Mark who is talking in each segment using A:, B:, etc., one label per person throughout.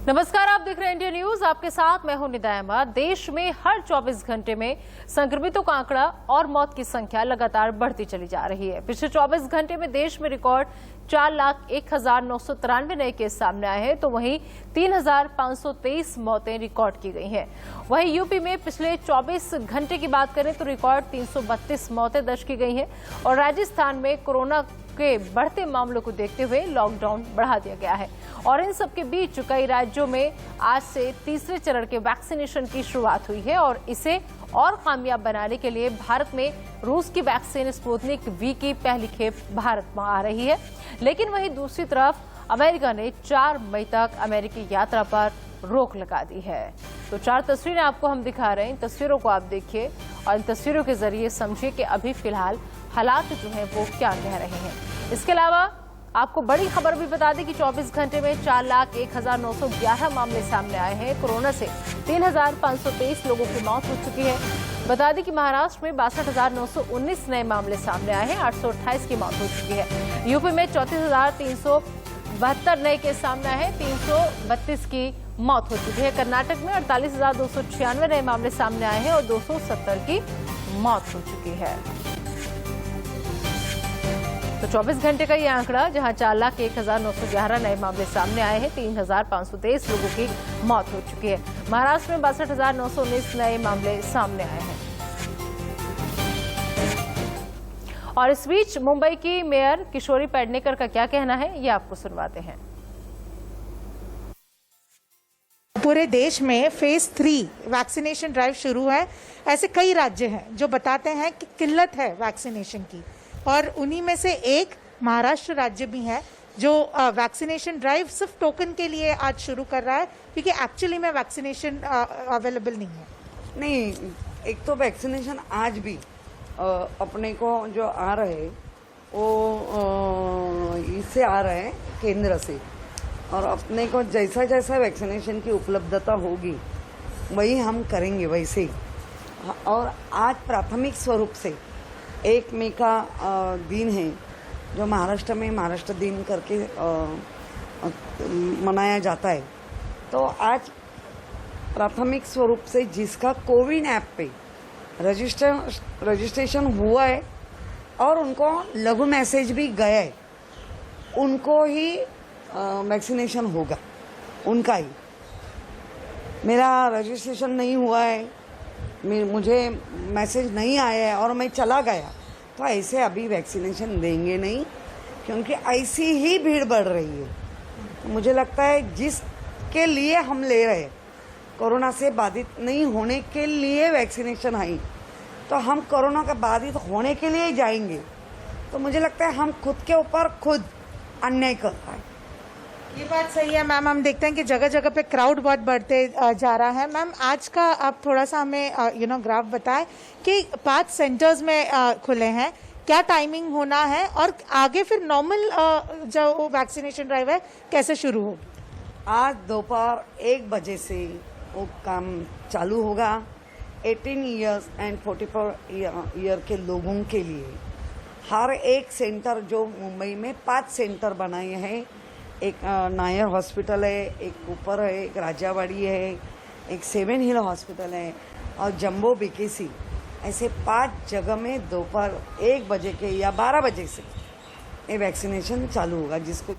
A: नमस्कार, आप देख रहे हैं इंडिया न्यूज। आपके साथ मैं हूं निदा अहमद। देश में हर 24 घंटे में संक्रमितों का आंकड़ा और मौत की संख्या लगातार बढ़ती चली जा रही है। पिछले 24 घंटे में देश में रिकॉर्ड 4,01,993 नए केस सामने आए हैं, तो वहीं 3,523 मौतें रिकॉर्ड की गई हैं। वहीं यूपी में पिछले 24 घंटे की बात करें तो रिकॉर्ड 332 मौतें दर्ज की गई हैं और राजस्थान में कोरोना के बढ़ते मामलों को देखते हुए लॉकडाउन बढ़ा दिया गया है। और इन सबके बीच कई राज्यों में आज से तीसरे चरण के वैक्सीनेशन की शुरुआत हुई है और इसे और कामयाब बनाने के लिए भारत में रूस की वैक्सीन स्पुतनिक वी की पहली खेप भारत में आ रही है। लेकिन वहीं दूसरी तरफ अमेरिका ने 4 मई तक अमेरिकी यात्रा पर रोक लगा दी है। तो 4 तस्वीरें आपको हम दिखा रहे हैं। इन तस्वीरों को आप देखिए और इन तस्वीरों के जरिए समझिए कि अभी फिलहाल हालात जो हैं वो क्या कह रहे हैं। इसके अलावा आपको बड़ी खबर भी बता दें कि 24 घंटे में 4,01,911 मामले सामने आए हैं। कोरोना से 3,523 लोगों की मौत हो चुकी है। बता दें कि महाराष्ट्र में 62,919 नए मामले सामने आए हैं, 828 की मौत हो चुकी है। यूपी में 34,372 नए केस सामने आए हैं, 332 की मौत हो चुकी है। कर्नाटक में 48,296 नए मामले सामने आए हैं और 270 की मौत हो चुकी है। तो 24 घंटे का ये आंकड़ा, जहां 4,01,911 नए मामले सामने आए हैं, 3,523 लोगों की मौत हो चुकी है। महाराष्ट्र में 62,919 नए मामले सामने आए हैं। और इस बीच मुंबई की मेयर किशोरी पेडनेकर का क्या कहना है, ये आपको सुनवाते हैं।
B: पूरे देश में फेज 3 वैक्सीनेशन ड्राइव शुरू है। ऐसे कई राज्य हैं जो बताते हैं कि किल्लत है वैक्सीनेशन की, और उन्हीं में से एक महाराष्ट्र राज्य भी है जो वैक्सीनेशन ड्राइव सिर्फ टोकन के लिए आज शुरू कर रहा है, क्योंकि एक्चुअली में वैक्सीनेशन अवेलेबल नहीं है।
C: नहीं, एक तो वैक्सीनेशन आज भी अपने को जो आ रहे वो इससे आ रहे हैं केंद्र से, और अपने को जैसा जैसा वैक्सीनेशन की उपलब्धता होगी वही हम करेंगे वैसे ही। और आज प्राथमिक स्वरूप से 1 मई का दिन है जो महाराष्ट्र में महाराष्ट्र दिन करके मनाया जाता है। तो आज प्राथमिक स्वरूप से जिसका कोविन ऐप पे रजिस्ट्रेशन हुआ है और उनको लघु मैसेज भी गया है, उनको ही वैक्सीनेशन होगा, उनका ही। मेरा रजिस्ट्रेशन नहीं हुआ है, मुझे मैसेज नहीं आया है और मैं चला गया, तो ऐसे अभी वैक्सीनेशन देंगे नहीं, क्योंकि ऐसी ही भीड़ बढ़ रही है। तो मुझे लगता है जिसके लिए हम ले रहे हैं, कोरोना से बाधित नहीं होने के लिए वैक्सीनेशन है, तो हम कोरोना का बाधित होने के लिए जाएंगे, तो मुझे लगता है हम खुद के ऊपर खुद अन्याय कर रहे हैं।
B: ये बात सही है मैम। हम देखते हैं कि जगह जगह पे क्राउड बहुत बढ़ते जा रहा है। मैम, आज का आप थोड़ा सा हमें ग्राफ बताएं कि 5 सेंटर्स में खुले हैं, क्या टाइमिंग होना है और आगे फिर नॉर्मल जो वैक्सीनेशन ड्राइव है कैसे शुरू होगी?
C: आज दोपहर 1 बजे से वो काम चालू होगा। 18 ईयर्स एंड 44 ईयर के लोगों के लिए हर एक सेंटर, जो मुंबई में 5 सेंटर बनाए हैं, एक नायर हॉस्पिटल है, एक ऊपर है, एक राजावाड़ी है, एक 7 हिल हॉस्पिटल है और जंबो बीकेसी, ऐसे 5 जगह में दोपहर 1 बजे के या 12 बजे से ये वैक्सीनेशन चालू होगा। जिसको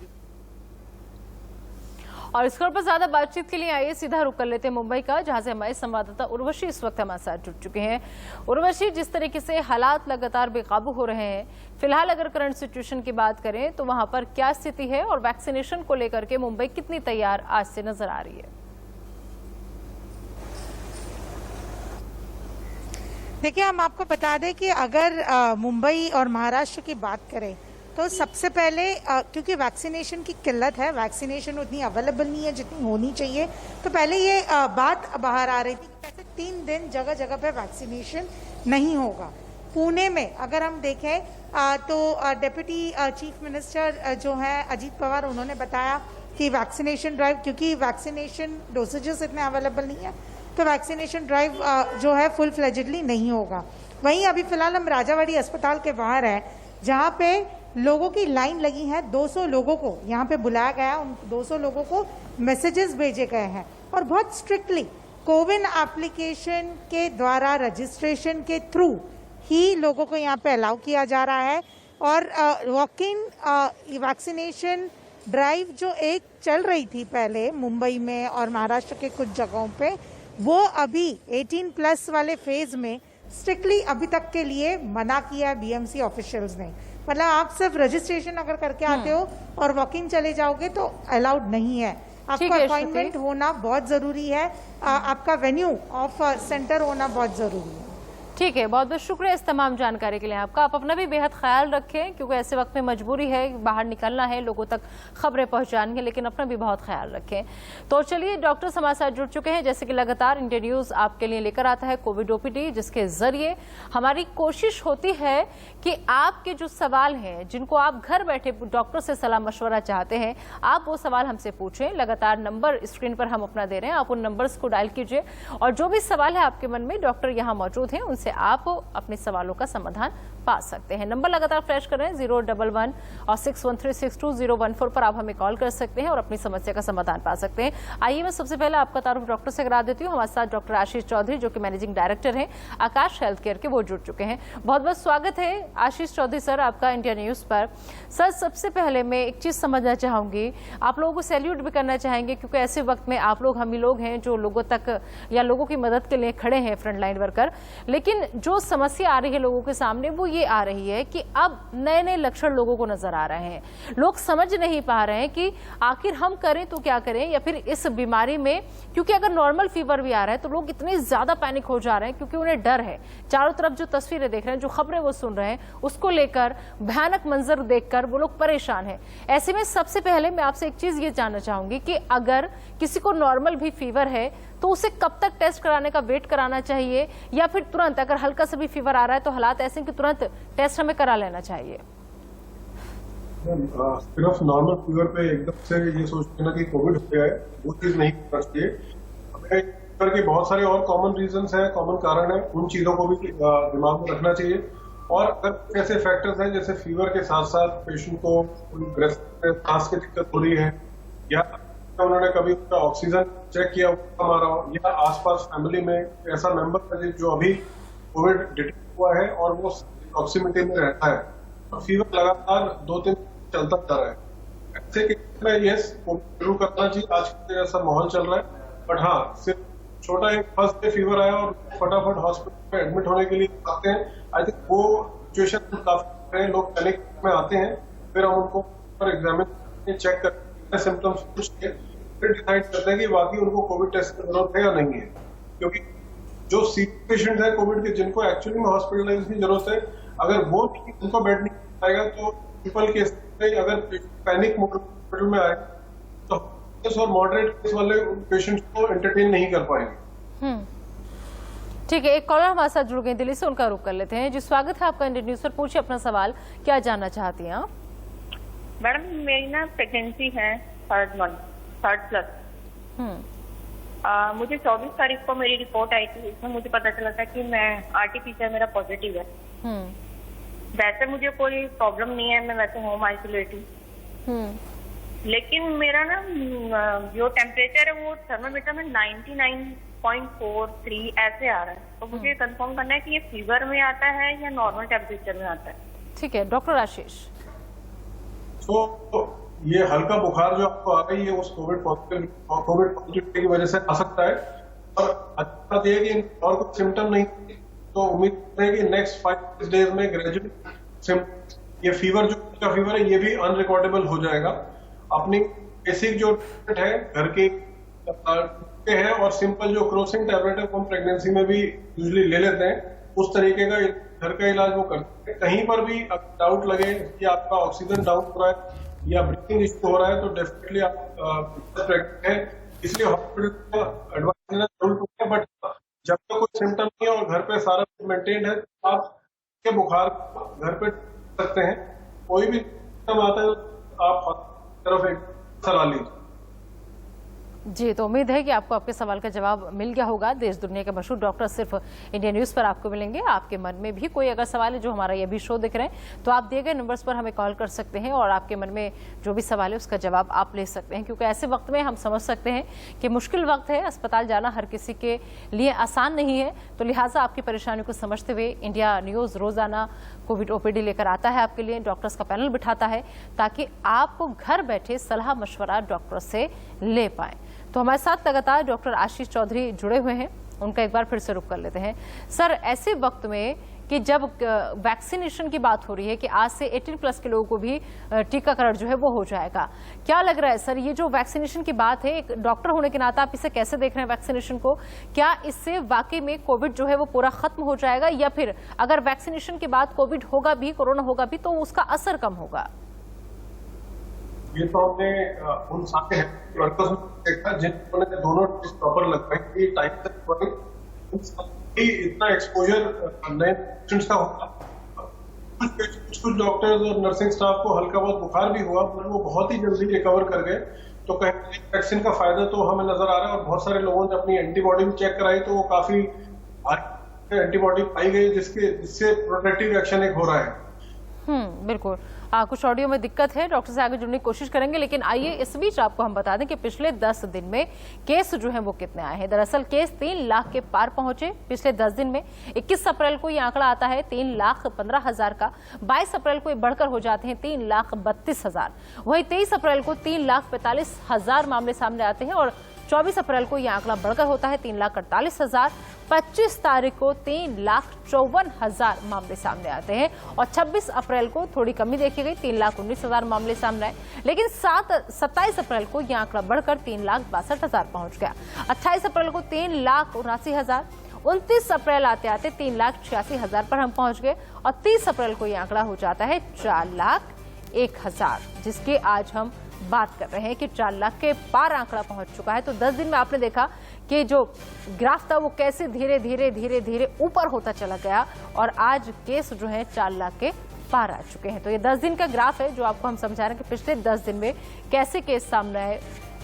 A: और इस खबर पर ज्यादा बातचीत के लिए आइए सीधा रुक कर लेते हैं मुंबई का, जहां से हमारे संवाददाता उर्वशी इस वक्त हमारे साथ जुड़ चुके हैं। उर्वशी, जिस तरीके से हालात लगातार बेकाबू हो रहे हैं, फिलहाल अगर करंट सिचुएशन की बात करें तो वहां पर क्या स्थिति है और वैक्सीनेशन को लेकर के मुंबई कितनी तैयार आज से नजर आ रही है?
B: देखिए, हम आपको बता दें कि अगर मुंबई और महाराष्ट्र की बात करें तो सबसे पहले क्योंकि वैक्सीनेशन की किल्लत है, वैक्सीनेशन उतनी अवेलेबल नहीं है जितनी होनी चाहिए, तो पहले ये बात बाहर आ रही थी कि कैसे 3 दिन जगह जगह पे वैक्सीनेशन नहीं होगा। पुणे में अगर हम देखें तो डिप्टी चीफ मिनिस्टर जो है अजीत पवार, उन्होंने बताया कि वैक्सीनेशन ड्राइव, क्योंकि वैक्सीनेशन डोसेजेस इतने अवेलेबल नहीं है, तो वैक्सीनेशन ड्राइव जो है फुल फ्लेजेडली नहीं होगा। वहीं अभी फिलहाल हम राजावाड़ी अस्पताल के बाहर हैं, जहाँ पे लोगों की लाइन लगी है। 200 लोगों को यहाँ पे बुलाया गया, उन 200 लोगों को मैसेजेस भेजे गए हैं और बहुत स्ट्रिक्टली कोविन एप्लीकेशन के द्वारा रजिस्ट्रेशन के थ्रू ही लोगों को यहाँ पे अलाउ किया जा रहा है। और वॉक इन वैक्सीनेशन ड्राइव जो एक चल रही थी पहले मुंबई में और महाराष्ट्र के कुछ जगहों पे, वो अभी 18+ वाले फेज में स्ट्रिक्टली अभी तक के लिए मना किया है बीएमसी ऑफिशियल्स ने। मतलब आप सिर्फ रजिस्ट्रेशन अगर करके आते हो और वॉक इन चले जाओगे तो अलाउड नहीं है। आपका अपॉइंटमेंट होना बहुत जरूरी है, आपका वेन्यू ऑफ सेंटर होना बहुत जरूरी है।
A: ठीक है, बहुत बहुत शुक्रिया इस तमाम जानकारी के लिए आपका। आप अपना भी बेहद ख्याल रखें, क्योंकि ऐसे वक्त में मजबूरी है, बाहर निकलना है, लोगों तक खबरें पहुंचानी है, लेकिन अपना भी बहुत ख्याल रखें। तो चलिए, डॉक्टर हमारे साथ जुड़ चुके हैं। जैसे कि लगातार इंडिया न्यूज आपके लिए लेकर आता है कोविड ओपीडी, जिसके जरिए हमारी कोशिश होती है कि आपके जो सवाल हैं, जिनको आप घर बैठे डॉक्टर से सलाह मशवरा चाहते हैं, आप वो सवाल हमसे पूछें। लगातार नंबर स्क्रीन पर हम अपना दे रहे हैं, आप उन नंबर्स को डायल कीजिए और जो भी सवाल है आपके मन में, डॉक्टर यहाँ मौजूद हैं, उनसे आप अपने सवालों का समाधान पा सकते हैं। नंबर लगातार फ्लैश कर रहे हैं 011 और 61362014 पर आप हमें कॉल कर सकते हैं और अपनी समस्या का समाधान पा सकते हैं। आइए मैं सबसे पहले आपका तारुफ डॉक्टर से करा देती हूँ। हमारे साथ डॉक्टर आशीष चौधरी, जो कि मैनेजिंग डायरेक्टर हैं आकाश हेल्थ केयर के, वो जुड़ चुके हैं। बहुत बहुत स्वागत है आशीष चौधरी सर आपका इंडिया न्यूज पर। सर, सबसे पहले मैं एक चीज समझना चाहूंगी, आप लोगों को सैल्यूट भी करना चाहेंगे, क्योंकि ऐसे वक्त में आप लोग, हम ही लोग हैं जो लोगों तक या लोगों की मदद के लिए खड़े हैं, फ्रंट लाइन वर्कर। लेकिन जो समस्या आ रही है लोगों के सामने, वो ये आ रही है कि अब नए नए लक्षण लोगों को नजर आ रहे हैं। लोग समझ नहीं पा रहे हैं कि आखिर हम करें तो क्या करें, या फिर इस बीमारी में, क्योंकि अगर नॉर्मल फीवर भी आ रहा है तो लोग इतने ज्यादा पैनिक हो जा रहे हैं, क्योंकि उन्हें डर है। चारों तरफ जो तस्वीरें देख रहे हैं, जो खबरें वो सुन रहे हैं, उसको लेकर भयानक मंजर देखकर वो लोग परेशान हैं। ऐसे में सबसे पहले मैं आपसे एक चीज ये जानना चाहूंगी कि अगर किसी को नॉर्मल भी फीवर है तो उसे कब तक टेस्ट कराने का वेट कराना चाहिए, या फिर तुरंत अगर हल्का सा भी फीवर आ रहा है तो हालात ऐसे कि तुरंत टेस्ट हमें करा लेना चाहिए?
D: सिर्फ नॉर्मल फीवर पे एकदम से ये सोचते ना कि कोविड हो गया है, वो चीज नहीं करना चाहिए। हमें फीवर के बहुत सारे और कॉमन रीजंस हैं, कॉमन कारण है, उन चीजों को भी दिमाग में रखना चाहिए। और अगर ऐसे फैक्टर्स हैं जैसे फीवर के साथ साथ पेशेंट को सांस की दिक्कत हो रही है, या उन्होंने कभी उसका ऑक्सीजन चेक किया हमारा, या आसपास फैमिली में ऐसा मेंबर है जो अभी कोविड डिटेक्ट हुआ है और वो प्रॉक्सिमिटी में रहता है, तो फीवर लगातार 2-3 चलता जा रहा है, ऐसे केस में यस कोविड शुरू करना चाहिए। आज के जैसा माहौल चल रहा है, बट हाँ, सिर्फ छोटा एक फर्स्ट डे फीवर आया और फटाफट हॉस्पिटल में एडमिट होने के लिए आते हैं, आई थिंक वो सिचुएशन काफी है। लोग पैनिक में आते हैं, फिर हम उनको एग्जामिन चेक करते, सिम्टम्स पूछ के फिर डिसाइड करते हैं कि वाकई उनको कोविड टेस्ट की जरूरत है या नहीं है। क्योंकि जो सीरियस पेशेंट है कोविड के, जिनको एक्चुअली में हॉस्पिटलाइज की जरूरत है, अगर वो उनको बेड नहीं आएगा तो सिंपल केस में, अगर पैनिक मोड हॉस्पिटल में आए तो और मॉडरेट केस वाले पेशेंट्स को एंटरटेन नहीं कर पाएंगे।
A: ठीक है, एक कॉलर हमारे साथ जुड़ गए दिल्ली से, उनका रुख कर लेते हैं। जी, स्वागत है आपका इंडिया न्यूज पर, पूछिए अपना सवाल, क्या जानना चाहती हैं आप?
E: मैडम, मेरी ना प्रेगनेंसी है 3rd प्लस। मुझे 24 तारीख को मेरी रिपोर्ट आई थी, इसमें मुझे पता चला था कि मैं आरटी-पीसीआर मेरा पॉजिटिव है। वैसे मुझे कोई प्रॉब्लम नहीं है, मैं वैसे होम आइसोलेट हूँ, लेकिन मेरा ना जो टेम्परेचर है वो थर्मामीटर में 99.43 ऐसे आ रहा है। तो मुझे कंफर्म करना है कि ये फीवर में आता है या नॉर्मल टेम्परेचर में आता है।
A: ठीक है, डॉक्टर आशीष।
D: तो ये हल्का बुखार जो आपको आ रही है उस कोविड पॉजिटिविटी की वजह से आ सकता है, और अच्छी बात यह है कि और कुछ सिम्टम नहीं, तो उम्मीद है कि नेक्स्ट 5 डेज में ग्रेजुअली ये फीवर जो फीवर है ये भी अनरिकॉर्डेबल हो जाएगा। अपनी बेसिक जो ट्रीटमेंट है घर के हैं, और सिंपल जो क्रोसिंग टैबलेट है वो हम प्रेगनेंसी में भी यूजुअली ले लेते हैं, उस तरीके का घर का इलाज वो करते हैं। कहीं पर भी डाउट लगे कि आपका ऑक्सीजन डाउन हो रहा है या ब्रीथिंग इश्यू हो रहा है, तो डेफिनेटली आप प्रेग्नेंट है, इसलिए हॉस्पिटल का एडवाइस लेना जरूर है। बट जब तक कोई सिम्टम नहीं है और घर पे सारा मेंटेन्ड है, तो आप के बुखार घर पे सकते हैं। कोई भी सिम्टम आता है तो आप तरफ एक सलाह लीजिए।
A: जी, तो उम्मीद है कि आपको आपके सवाल का जवाब मिल गया होगा। देश दुनिया के मशहूर डॉक्टर सिर्फ इंडिया न्यूज़ पर आपको मिलेंगे। आपके मन में भी कोई अगर सवाल है, जो हमारा ये भी शो देख रहे हैं, तो आप दिए गए नंबर्स पर हमें कॉल कर सकते हैं और आपके मन में जो भी सवाल है उसका जवाब आप ले सकते हैं। क्योंकि ऐसे वक्त में हम समझ सकते हैं कि मुश्किल वक्त है, अस्पताल जाना हर किसी के लिए आसान नहीं है। तो लिहाजा आपकी परेशानी को समझते हुए इंडिया न्यूज़ रोजाना कोविड ओपीडी लेकर आता है आपके लिए, डॉक्टर्स का पैनल बिठाता है ताकि आप घर बैठे सलाह मशवरा डॉक्टर से ले पाएं। तो हमारे साथ लगातार डॉक्टर आशीष चौधरी जुड़े हुए हैं, उनका एक बार फिर से रुख कर लेते हैं। सर, ऐसे वक्त में कि जब वैक्सीनेशन की बात हो रही है कि आज से 18+ के लोगों को भी टीकाकरण जो है वो हो जाएगा, क्या लग रहा है सर, ये जो वैक्सीनेशन की बात है, एक डॉक्टर होने के नाते आप इसे कैसे देख रहे हैं वैक्सीनेशन को? क्या इससे वाकई में कोविड जो है वो पूरा खत्म हो जाएगा, या फिर अगर वैक्सीनेशन के बाद कोविड होगा भी, कोरोना होगा भी, तो उसका असर कम होगा?
D: ये तो हमने उन सारे हेल्थ वर्कर्स में देखा जिन्होंने दोनों प्रॉपर लगवाई, टाइम तक इतना एक्सपोजर नए पेशेंट्स का होगा। कुछ डॉक्टर्स और नर्सिंग स्टाफ को हल्का बहुत बुखार भी हुआ, पर वो बहुत ही जल्दी रिकवर कर गए। तो कहीं वैक्सीन का फायदा तो हमें नजर आ रहा है, और बहुत सारे लोगों ने अपनी एंटीबॉडी भी चेक कराई तो वो काफी एंटीबॉडी पाई गई, जिससे प्रोटेक्टिव एक्शन एक हो रहा है।
A: बिल्कुल। कुछ ऑडियो में दिक्कत है, डॉक्टर से आगे जुड़ने की कोशिश करेंगे, लेकिन आइए इस बीच आपको हम बता दें कि पिछले 10 दिन में केस जो है वो कितने आए हैं। दरअसल केस 3 लाख के पार पहुंचे पिछले 10 दिन में। 21 अप्रैल को ये आंकड़ा आता है 3,15,000 का। 22 अप्रैल को ये बढ़कर हो जाते हैं 3,32,000। वहीं 23 अप्रैल को 3,45,000 मामले सामने आते हैं और 24 अप्रैल को यह आंकड़ा बढ़कर होता है 3,48,000। 25 तारीख को 3,54,000 मामले सामने आते हैं और 26 अप्रैल को थोड़ी कमी देखी गई, 3,19,000 मामले सामने आए। लेकिन 27 अप्रैल को यह आंकड़ा बढ़कर 3,62,000 पहुंच गया। 28 अप्रैल को 3,79,000। 29 अप्रैल आते आते 3,86,000 पर हम पहुंच गए और 30 अप्रैल को यह आंकड़ा हो जाता है 4,01,000, जिसके आज हम बात कर रहे हैं कि 4 लाख के पार आंकड़ा पहुंच चुका है। तो 10 दिन में आपने देखा कि जो ग्राफ था वो कैसे धीरे धीरे धीरे धीरे ऊपर होता चला गया और आज केस जो है 4 लाख के पार आ चुके हैं। तो ये 10 दिन का ग्राफ है जो आपको हम समझा रहे हैं कि पिछले 10 दिन में कैसे केस सामने आए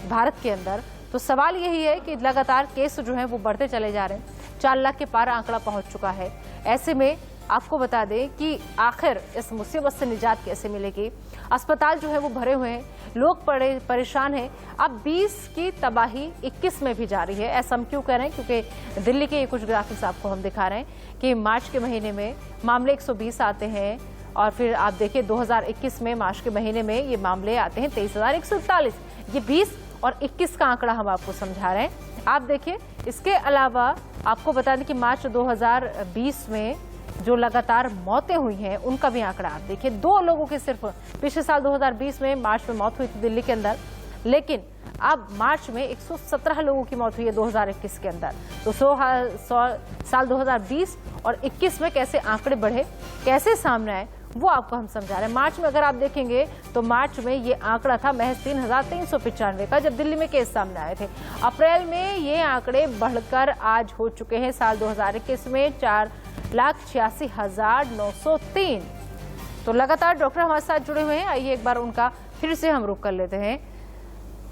A: भारत के अंदर। तो सवाल यही है कि लगातार केस जो है वो बढ़ते चले जा रहे हैं, 4 लाख के पार आंकड़ा पहुंच चुका है। ऐसे में आपको बता दें कि आखिर इस मुसीबत से निजात कैसे मिलेगी। अस्पताल जो है वो भरे हुए हैं, लोग परेशान हैं। अब 20 की तबाही 21 में भी जारी है। ऐसा हम क्यों कह रहे हैं? क्योंकि दिल्ली के ये कुछ ग्राफिक्स आपको हम दिखा रहे हैं कि मार्च के महीने में मामले 120 आते हैं और फिर आप देखिए 2021 में मार्च के महीने में ये मामले आते हैं 23,141। ये 20 और 21 का आंकड़ा हम आपको समझा रहे हैं। आप देखिए, इसके अलावा आपको बता दें कि मार्च 2020 में जो लगातार मौतें हुई हैं उनका भी आंकड़ा आप देखिए। 2 लोगों की सिर्फ पिछले साल 2020 में मार्च में मौत हुई थी दिल्ली के अंदर, लेकिन अब मार्च में 117 लोगों की मौत हुई है 2021 के अंदर। तो साल 2020 और 21 में कैसे आंकड़े बढ़े, कैसे सामने आए, वो आपको हम समझा रहे हैं। मार्च में अगर आप देखेंगे तो मार्च में ये आंकड़ा था महज 3,395 का जब दिल्ली में केस सामने आए थे। अप्रैल में ये आंकड़े बढ़कर आज हो चुके हैं साल 2021 में 4,86,903। तो लगातार डॉक्टर हमारे साथ जुड़े हुए हैं, आइए एक बार उनका फिर से हम रुख कर लेते हैं।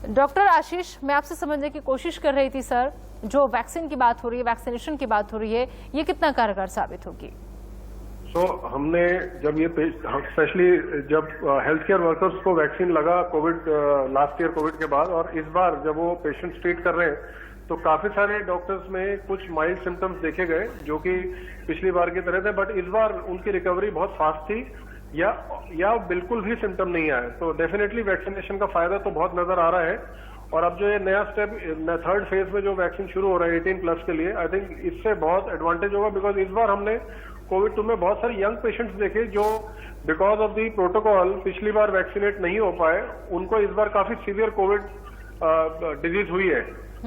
A: डॉक्टर आशीष, मैं आपसे समझने की कोशिश कर रही थी सर, जो वैक्सीन की बात हो रही है, वैक्सीनेशन की बात हो रही है, ये कितना कारगर साबित होगी?
D: हमने जब ये स्पेशली जब हेल्थ केयर वर्कर्स को वैक्सीन लगा कोविड लास्ट ईयर कोविड के बाद, और इस बार जब वो पेशेंट्स ट्रीट कर रहे हैं तो काफी सारे डॉक्टर्स में कुछ माइल्ड सिम्टम्स देखे गए जो कि पिछली बार की तरह थे, बट इस बार उनकी रिकवरी बहुत फास्ट थी या बिल्कुल भी सिम्टम नहीं आए। तो डेफिनेटली वैक्सीनेशन का फायदा तो बहुत नजर आ रहा है। और अब जो ये नया स्टेप 3rd फेज में जो वैक्सीन शुरू हो रहा है 18+ के लिए, आई थिंक इससे बहुत एडवांटेज होगा, बिकॉज इस बार हमने कोविड-2 में बहुत सारे यंग पेशेंट्स देखे जो बिकॉज ऑफ दी प्रोटोकॉल पिछली बार वैक्सीनेट नहीं हो पाए, उनको इस बार काफी सीवियर कोविड डिजीज हुई है।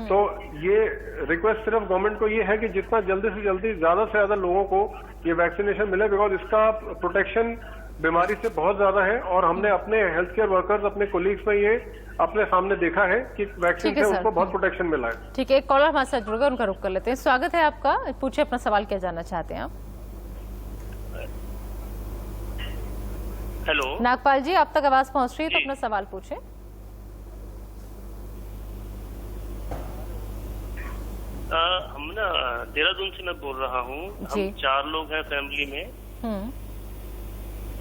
D: तो ये रिक्वेस्ट सिर्फ गवर्नमेंट को ये है कि जितना जल्दी से जल्दी ज्यादा से ज्यादा लोगों को ये वैक्सीनेशन मिले, बिकॉज इसका प्रोटेक्शन बीमारी से बहुत ज्यादा है। और हमने अपने हेल्थ केयर वर्कर्स, अपने कोलीग्स में ये अपने सामने देखा है कि वैक्सीन से उनको बहुत प्रोटेक्शन मिला है।
A: ठीक है, एक कॉलर हमारे साथ जुड़ गए, उनका रुख कर लेते हैं। स्वागत है आपका, पूछिए अपना सवाल, क्या जानना चाहते हैं आप?
F: हेलो
A: नागपाल जी, आप तक आवाज पहुंच रही है तो अपना सवाल पूछें।
F: देहरादून से मैं बोल रहा हूँ।
A: जी।
F: हम 4 लोग हैं फैमिली में।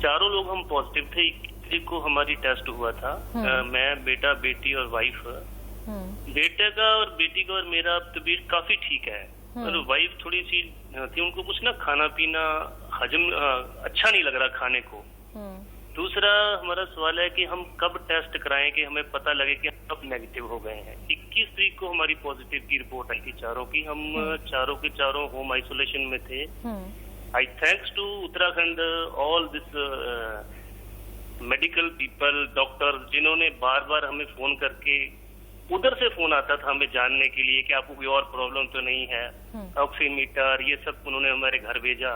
F: चारों लोग हम पॉजिटिव थे। 21 को हमारी टेस्ट हुआ था। मैं, बेटा, बेटी और वाइफ। बेटे का और बेटी का और मेरा तबीयत काफी ठीक है, और वाइफ थोड़ी सी थी, उनको कुछ ना खाना पीना हजम अच्छा नहीं लग रहा खाने को। दूसरा हमारा सवाल है कि हम कब टेस्ट कराएं कि हमें पता लगे कि हम कब नेगेटिव हो गए हैं। 21 तारीख को हमारी पॉजिटिव की रिपोर्ट आई थी चारों की। हम चारों के चारों होम आइसोलेशन में थे। I thanks to Uttarakhand all this medical people, doctor, जिन्होंने बार बार हमें फोन करके, उधर से फोन आता था हमें जानने के लिए कि आपको कोई और प्रॉब्लम तो नहीं है। ऑक्सीमीटर ये सब उन्होंने हमारे घर भेजा,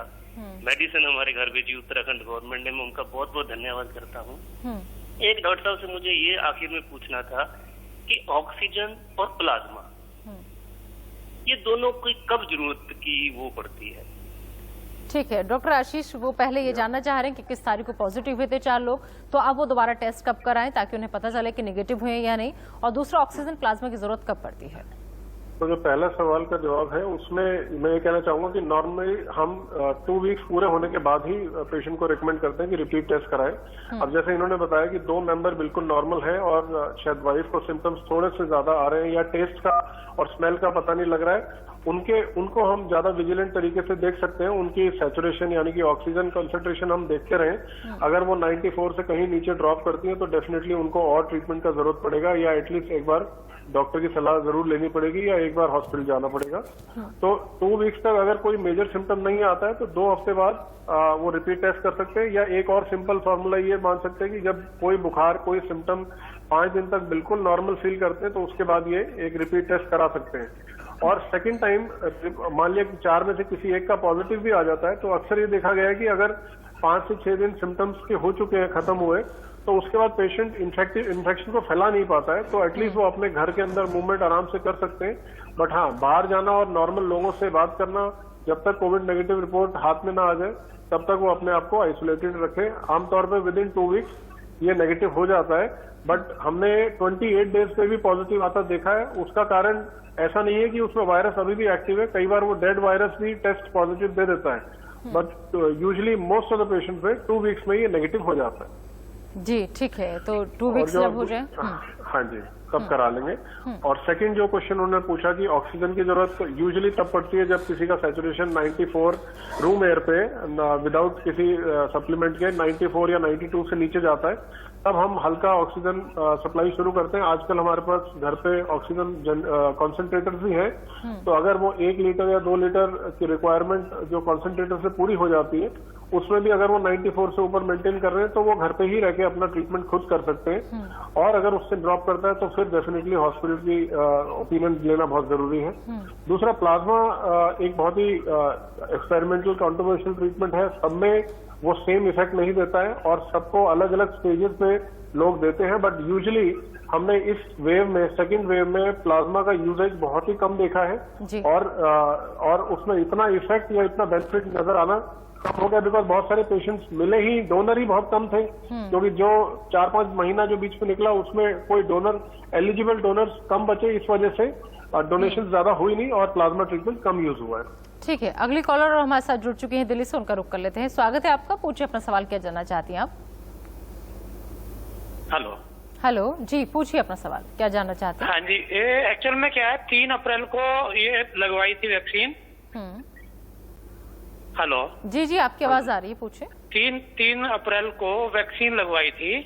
F: मेडिसिन हमारे घर भेजी उत्तराखंड गवर्नमेंट ने। मैं उनका बहुत बहुत धन्यवाद करता हूँ। एक डॉक्टर साहब से मुझे ये आखिर में पूछना था कि ऑक्सीजन और प्लाज्मा, ये दोनों की कब जरूरत की वो पड़ती है?
A: ठीक है डॉक्टर आशीष, वो पहले ये जानना चाह रहे हैं कि किस तारीख को पॉजिटिव हुए थे 4 लोग, तो अब वो दोबारा टेस्ट कब कराएं ताकि उन्हें पता चले कि नेगेटिव हुए या नहीं, और दूसरा ऑक्सीजन प्लाज्मा की जरूरत कब पड़ती है?
D: तो जो पहला सवाल का जवाब है उसमें मैं ये कहना चाहूंगा कि नॉर्मली हम 2 वीक्स पूरे होने के बाद ही पेशेंट को रिकमेंड करते हैं कि रिपीट टेस्ट कराएं। अब जैसे इन्होंने बताया कि 2 मेंबर बिल्कुल नॉर्मल है और शायद वाइफ को सिम्टम्स थोड़े से ज्यादा आ रहे हैं या टेस्ट का और स्मेल का पता नहीं लग रहा है, उनको हम ज्यादा विजिलेंट तरीके से देख सकते हैं। उनकी सैचुरेशन यानी कि ऑक्सीजन कंसंट्रेशन हम देखते रहें। अगर वो 94 से कहीं नीचे ड्रॉप करती है तो डेफिनेटली उनको और ट्रीटमेंट का जरूरत पड़ेगा, या एटलीस्ट एक बार डॉक्टर की सलाह जरूर लेनी पड़ेगी या एक बार हॉस्पिटल जाना पड़ेगा। तो 2 वीक्स तक अगर कोई मेजर सिम्टम नहीं आता है तो 2 हफ्ते बाद वो रिपीट टेस्ट कर सकते हैं। या एक और सिंपल फॉर्मूला ये मान सकते हैं कि जब कोई बुखार, कोई सिम्टम 5 दिन तक बिल्कुल नॉर्मल फील करते हैं तो उसके बाद ये एक रिपीट टेस्ट करा सकते हैं। और सेकंड टाइम मान लिया कि 4 में से किसी एक का पॉजिटिव भी आ जाता है तो अक्सर ये देखा गया है कि अगर 5 से 6 दिन सिम्टम्स के हो चुके हैं, खत्म हुए, तो उसके बाद पेशेंट इन्फेक्शन को फैला नहीं पाता है, तो एटलीस्ट वो अपने घर के अंदर मूवमेंट आराम से कर सकते हैं। बट हाँ, बाहर जाना और नॉर्मल लोगों से बात करना, जब तक कोविड नेगेटिव रिपोर्ट हाथ में ना आ जाए तब तक वो अपने आप को आइसोलेटेड रखे। आमतौर पर विद इन 2 वीक्स ये नेगेटिव हो जाता है, बट हमने 28 डेज पे भी पॉजिटिव आता देखा है। उसका कारण ऐसा नहीं है कि उसमें वायरस अभी भी एक्टिव है, कई बार वो डेड वायरस भी टेस्ट पॉजिटिव दे देता है, but usually most of the patient में 2 वीक्स में ये नेगेटिव हो जाता है।
A: जी ठीक है, तो 2 वीक्स जब हो जाए
D: हाँ जी तब करा लेंगे। और सेकंड जो क्वेश्चन उन्होंने पूछा कि ऑक्सीजन की जरूरत यूजुअली तब पड़ती है जब किसी का सैचुरेशन 94 रूम एयर पे विदाउट किसी सप्लीमेंट के 94 या 92 से नीचे जाता है, तब हम हल्का ऑक्सीजन सप्लाई शुरू करते हैं। आजकल हमारे पास घर पे ऑक्सीजन कॉन्सेंट्रेटर्स भी हैं, तो अगर वो 1 लीटर या 2 लीटर की रिक्वायरमेंट जो कॉन्सेंट्रेटर से पूरी हो जाती है, उसमें भी अगर वो 94 से ऊपर मेंटेन कर रहे हैं तो वो घर पे ही रह के अपना ट्रीटमेंट खुद कर सकते हैं। और अगर उससे ड्रॉप करता है तो फिर डेफिनेटली हॉस्पिटल की ओपिनियन लेना बहुत जरूरी है। दूसरा, प्लाज्मा एक बहुत ही एक्सपेरिमेंटल कंट्रोवर्शियल ट्रीटमेंट है। सब में वो सेम इफेक्ट नहीं देता है और सबको अलग अलग स्टेजेस पे लोग देते हैं, बट यूजुअली हमने इस वेव में, सेकंड वेव में प्लाज्मा का यूजेज बहुत ही कम देखा है और उसमें इतना इफेक्ट या इतना बेनिफिट नजर आना कम हो गया, बिकॉज बहुत सारे पेशेंट्स मिले ही, डोनर ही बहुत कम थे, क्योंकि जो 4-5 महीना जो बीच में निकला उसमें कोई डोनर, एलिजिबल डोनर्स कम बचे, इस वजह से डोनेशन ज्यादा हुई नहीं और प्लाज्मा ट्रीटमेंट कम यूज हुआ है।
A: ठीक है, अगली कॉलर और हमारे साथ जुड़ चुके हैं दिल्ली से, उनका रुख कर लेते हैं। स्वागत है आपका, पूछिए अपना सवाल, क्या जानना चाहती हैं आप?
G: हेलो
A: हेलो जी, पूछिए अपना सवाल, क्या जानना चाहते हैं?
G: हाँ जी, ये एक्चुअल में क्या है, 3 अप्रैल को ये लगवाई थी वैक्सीन। हेलो
A: जी जी, आपकी आवाज आ रही है, पूछिए।
G: 3 अप्रैल को वैक्सीन लगवाई थी,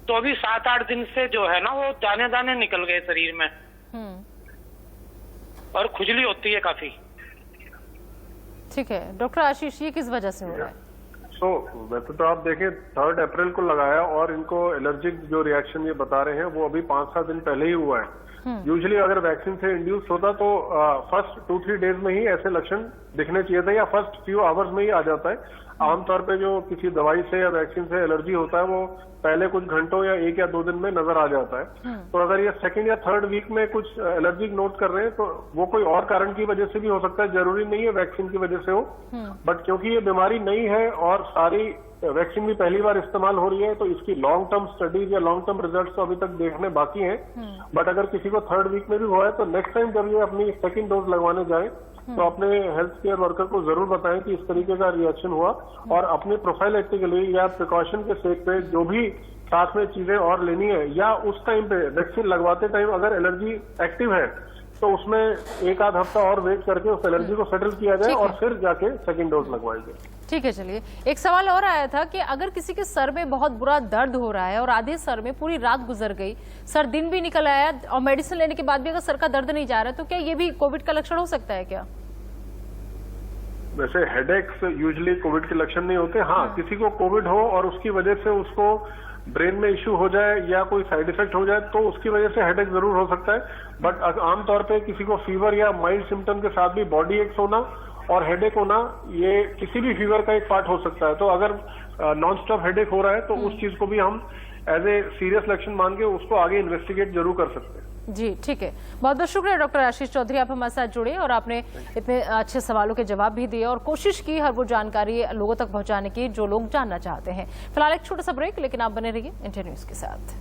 G: तो अभी 7-8 दिन से जो है ना वो दाने दाने निकल गए शरीर में और खुजली होती है काफी।
A: ठीक है डॉक्टर आशीष, ये किस वजह से हो रहा है?
D: वैसे तो आप देखें 3 अप्रैल को लगाया और इनको एलर्जिक जो रिएक्शन ये बता रहे हैं वो अभी 5-7 दिन पहले ही हुआ है। यूजुअली अगर वैक्सीन से इंड्यूस होता तो फर्स्ट 2-3 डेज में ही ऐसे लक्षण दिखने चाहिए थे या फर्स्ट फ्यू आवर्स में ही आ जाता है। आमतौर पे जो किसी दवाई से या वैक्सीन से एलर्जी होता है वो पहले कुछ घंटों या 1 या 2 दिन में नजर आ जाता है। तो अगर ये सेकंड या थर्ड वीक में कुछ एलर्जी नोट कर रहे हैं तो वो कोई और कारण की वजह से भी हो सकता है, जरूरी नहीं है वैक्सीन की वजह से हो। बट क्योंकि ये बीमारी नहीं है और सारी वैक्सीन भी पहली बार इस्तेमाल हो रही है, तो इसकी लॉन्ग टर्म स्टडीज या लॉन्ग टर्म रिजल्ट्स तो अभी तक देखने बाकी हैं। बट अगर किसी को 3rd वीक में भी हुआ है तो नेक्स्ट टाइम जब ये अपनी 2nd डोज लगवाने जाए तो अपने हेल्थ केयर वर्कर को जरूर बताएं कि इस तरीके का रिएक्शन हुआ, और अपने प्रोफाइलेक्टिकली या प्रिकॉशन के सेक पे जो भी साथ में चीजें और लेनी है, या उस टाइम पे वैक्सीन लगवाते टाइम अगर एलर्जी एक्टिव है तो उसमें 1 आध हफ्ता और वेट करके उस एलर्जी को सेटल किया जाए और फिर जाके 2nd डोज लगवाई जाए।
A: ठीक है, चलिए एक सवाल और आया था कि अगर किसी के सर में बहुत बुरा दर्द हो रहा है और आधे सर में पूरी रात गुजर गई, सर दिन भी निकल आया और मेडिसिन लेने के बाद भी अगर सर का दर्द नहीं जा रहा है, तो क्या ये भी कोविड का लक्षण हो सकता है क्या?
D: वैसे हेडेक्स यूजुअली कोविड के लक्षण नहीं होते। हाँ, किसी को कोविड हो और उसकी वजह से उसको ब्रेन में इश्यू हो जाए या कोई साइड इफेक्ट हो जाए तो उसकी वजह से हेडेक जरूर हो सकता है। बट आमतौर पे किसी को फीवर या माइल्ड सिम्टम के साथ भी बॉडी एक्स होना और हेडेक होना, ये किसी भी फीवर का एक पार्ट हो सकता है। तो अगर नॉन स्टॉप हेडेक हो रहा है तो उस चीज को भी हम एज ए सीरियस लक्षण मान के उसको आगे इन्वेस्टिगेट जरूर कर सकते हैं।
A: जी ठीक है, बहुत बहुत शुक्रिया डॉक्टर आशीष चौधरी, आप हमारे साथ जुड़े और आपने इतने अच्छे सवालों के जवाब भी दिए और कोशिश की हर वो जानकारी लोगों तक पहुंचाने की जो लोग जानना चाहते हैं। फिलहाल एक छोटा सा ब्रेक, लेकिन आप बने रहिए इंडिया न्यूज के साथ।